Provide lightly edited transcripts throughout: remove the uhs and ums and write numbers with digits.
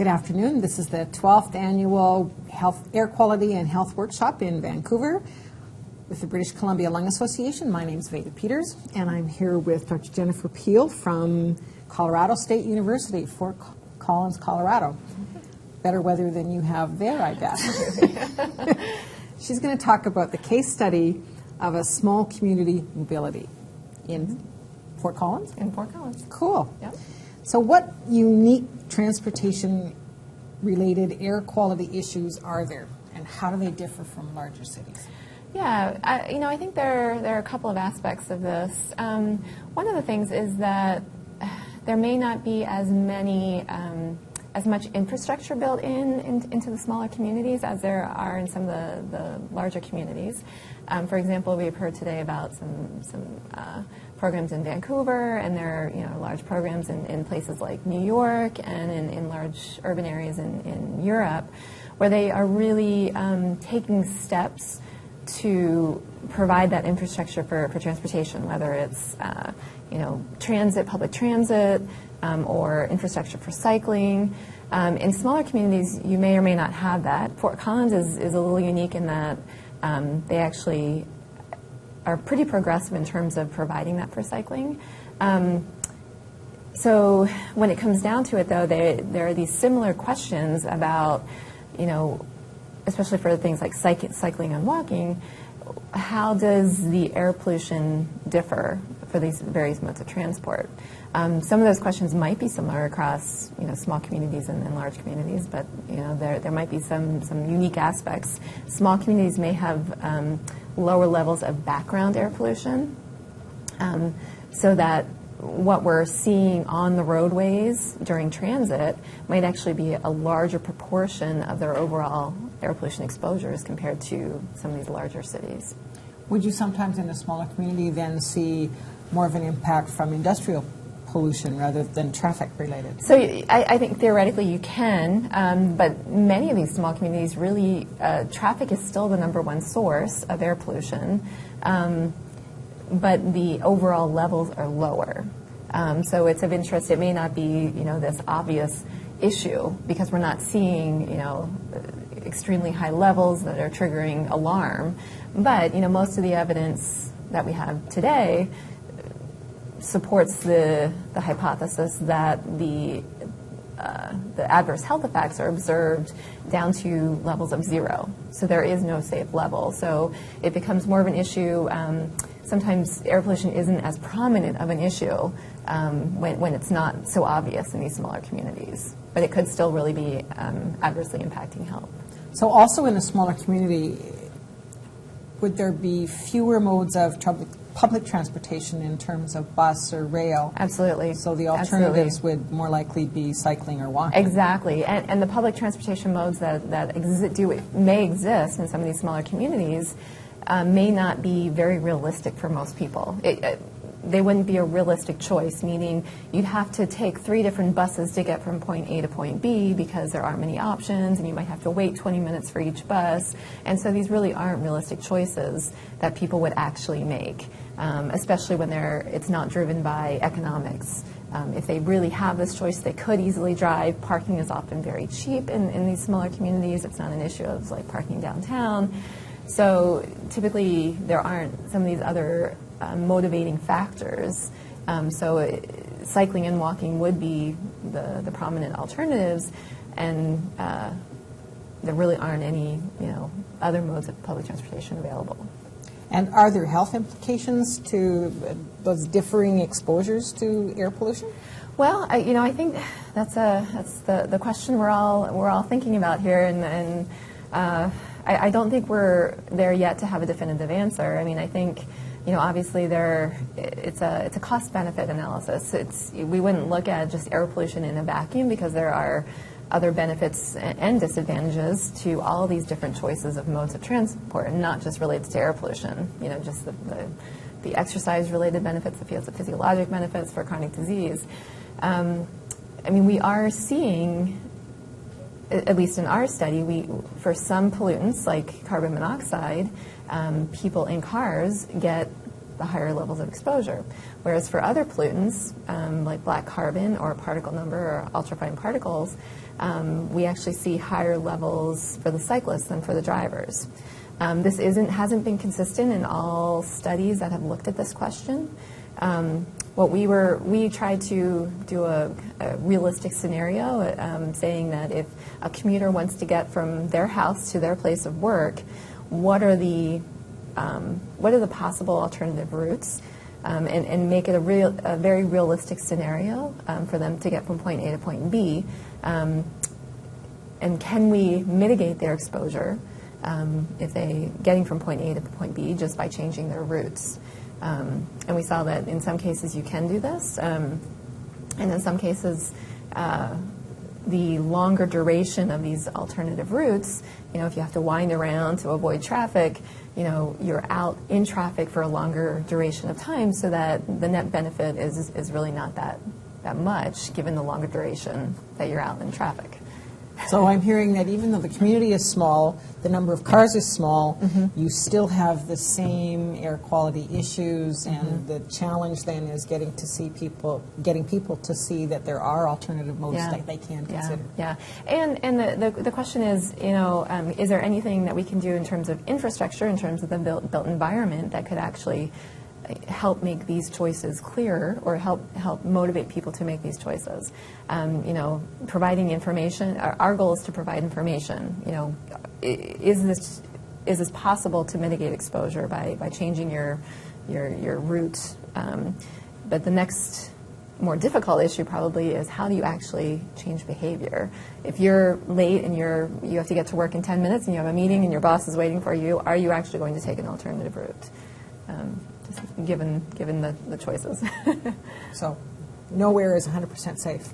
Good afternoon. This is the 12th Annual Air Quality and Health Workshop in Vancouver with the British Columbia Lung Association. My name is Veda Peters, and I'm here with Dr. Jennifer Peel from Colorado State University, Fort Collins, Colorado. Better weather than you have there, I guess. She's going to talk about the case study of a small community mobility in Fort Collins? In Fort Collins. Cool. Yep. So what unique transportation-related air quality issues are there, and how do they differ from larger cities? Yeah, I think there are a couple of aspects of this. One of the things is that there may not be as much infrastructure built into the smaller communities as there are in some of the larger communities. For example, we've heard today about some programs in Vancouver, and there are large programs in places like New York and in large urban areas in Europe, where they are really taking steps to provide that infrastructure for transportation, whether it's transit, public transit, or infrastructure for cycling. In smaller communities, you may or may not have that. Fort Collins is a little unique in that they actually are pretty progressive in terms of providing that for cycling. So when it comes down to it, though, there are these similar questions about, especially for things like cycling and walking, how does the air pollution differ for these various modes of transport? Some of those questions might be similar across small communities and large communities, but there might be some unique aspects. Small communities may have lower levels of background air pollution, so that what we're seeing on the roadways during transit might actually be a larger proportion of their overall air pollution exposures compared to some of these larger cities. Would you sometimes in a smaller community then see more of an impact from industrial pollution rather than traffic related? So I think theoretically you can, but many of these small communities really, traffic is still the number one source of air pollution, but the overall levels are lower. So it's of interest. It may not be this obvious issue because we're not seeing extremely high levels that are triggering alarm, but most of the evidence that we have today supports the hypothesis that the adverse health effects are observed down to levels of 0. So there is no safe level. So it becomes more of an issue. Sometimes air pollution isn't as prominent of an issue when it's not so obvious in these smaller communities. But it could still really be adversely impacting health. So also in a smaller community, would there be fewer modes of public transportation in terms of bus or rail? Absolutely. So the alternatives would more likely be cycling or walking. Exactly. And the public transportation modes that may exist in some of these smaller communities may not be very realistic for most people. They wouldn't be a realistic choice, meaning you'd have to take 3 different buses to get from point A to point B because there aren't many options, and you might have to wait 20 minutes for each bus. And so these really aren't realistic choices that people would actually make, especially when it's not driven by economics. If they really have this choice, they could easily drive. Parking is often very cheap in these smaller communities. It's not an issue of like parking downtown. So typically there aren't some of these other motivating factors. So cycling and walking would be the prominent alternatives, and there really aren't any other modes of public transportation available. And are there health implications to those differing exposures to air pollution? Well, I think that's the question we're all thinking about here, and I don't think we're there yet to have a definitive answer. I mean, I think obviously it's a cost-benefit analysis. We wouldn't look at just air pollution in a vacuum because there are other benefits and disadvantages to all these different choices of modes of transport, and not just related to air pollution. Just the exercise-related benefits, the physiologic benefits for chronic disease. We are seeing, at least in our study, for some pollutants like carbon monoxide, people in cars get the higher levels of exposure. Whereas for other pollutants, like black carbon or particle number or ultrafine particles, we actually see higher levels for the cyclists than for the drivers. This hasn't been consistent in all studies that have looked at this question. We tried to do a realistic scenario, saying that if a commuter wants to get from their house to their place of work, what are the possible alternative routes, and make it a very realistic scenario for them to get from point A to point B, and can we mitigate their exposure if they getting from point A to point B just by changing their routes. And we saw that in some cases you can do this, and in some cases the longer duration of these alternative routes, if you have to wind around to avoid traffic, you're out in traffic for a longer duration of time, so that the net benefit is really not that much given the longer duration that you're out in traffic. So I'm hearing that even though the community is small, the number of cars is small, you still have the same air quality issues, and the challenge then is getting people to see that there are alternative modes that they can consider. Yeah. And the question is, is there anything that we can do in terms of infrastructure, in terms of the built environment, that could actually help make these choices clearer, or help motivate people to make these choices? Providing information. Our goal is to provide information. Is this possible to mitigate exposure by changing your route? But the next more difficult issue probably is, how do you actually change behavior? If you're late and you have to get to work in 10 minutes and you have a meeting and your boss is waiting for you, are you actually going to take an alternative route? Given the choices. So nowhere is 100% safe.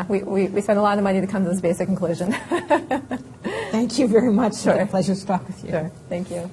We spend a lot of money to come to this basic conclusion. Thank you very much. Sure. It's a pleasure to talk with you. Sure. Thank you.